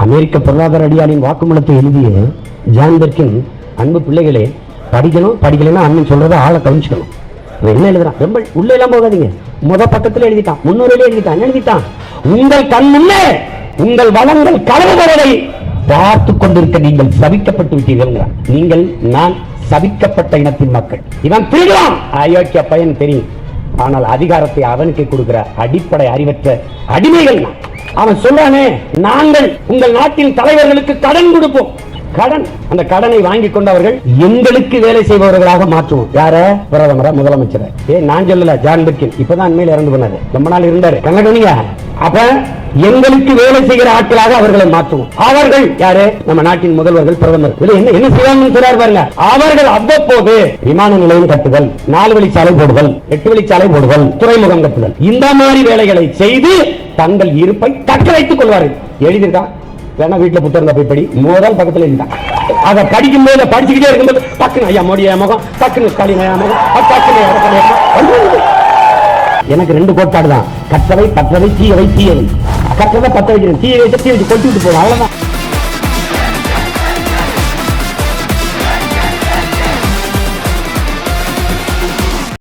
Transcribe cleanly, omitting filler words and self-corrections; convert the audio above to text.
அமெரிக்க பொருளாதார அடியாரின் வாக்குமூலத்தை எழுதிய John Perkin, அன்பு பிள்ளைகளே, படிக்கணும், படிக்கலைன்னா அண்ணன் சொல்றதை ஆளை கவனிச்சுக்கணும். என்ன எழுதுறான்? ரொம்ப உள்ள எல்லாம் போகாதீங்க. பக்கத்துல எழுதிட்டான், முன்னூறுல எழுதிட்டான். எழுதிட்டான், உங்கள் கண் முன்னே உங்கள் வளங்கள் களவுபடுவதை பார்த்து கொண்டிருக்க நீங்கள் சபிக்கப்பட்டு விட்டீர்கள். நீங்கள், நான் சபிக்கப்பட்ட இனத்தின் மக்கள். இவன் திருடுவான், அயோக்கிய பையன் தெரியும். ஆனால் அதிகாரத்தை அவனுக்கு கொடுக்கிற அடிப்படை அறிவற்ற அடிமைகள். அவன் சொல்றானே, நாங்கள் உங்கள் நாட்டின் தலைவர்களுக்கு கடன் கொடுப்போம். கடன், அந்த கடனை வாங்கி கொண்டவர்கள் எங்களுக்கு வேலை செய்பவர்களாக மாற்றுவோம். யார? பிரதமர, முதலமைச்சர். நான் சொல்லல, ஜான் பெர்கின் இப்பதான் அண்மையில் இறந்து போனாரு. ரொம்ப நாள் இருந்தாரு. கண்ணகனியா? அப்ப எங்களுக்கு வேலை செய்கிற ஆட்களாக அவர்களை மாற்றுவோம். அவர்கள் யாரு? நம்ம நாட்டின் முதல்வர்கள், பிரதமர். என்ன செய்வாங்கன்னு சொல்றாரு பாருங்க. அவர்கள் அவ்வப்போது விமான நிலையம் கட்டுதல், 4 வழிச்சாலை போடுதல், 8 வழிச்சாலை போடுதல், துறைமுகம் கட்டுதல், இந்த மாதிரி வேலைகளை செய்து தங்கள் இருப்பை தக்க வைத்துக் கொள்வார்கள். எழுதியிருக்கான். வேணா வீட்டுல புத்தகம் போய் படி. முதல் பக்கத்துல இருந்தான். அதை படிக்கும் போது, படிச்சுக்கிட்டே இருக்கும்போது டக்குனு ஐயா மோடி முகம், டக்குனு ஸ்டாலின் முகம், எனக்கு 2 கோட்பாடு தான். கற்றவை, பற்றவை, தீயவை, தீயவை. கற்றவை பற்ற வைக்கிறேன், தீயை வச்சு தீ வச்சு கொட்டி விட்டு போகும். அவ்வளவுதான்.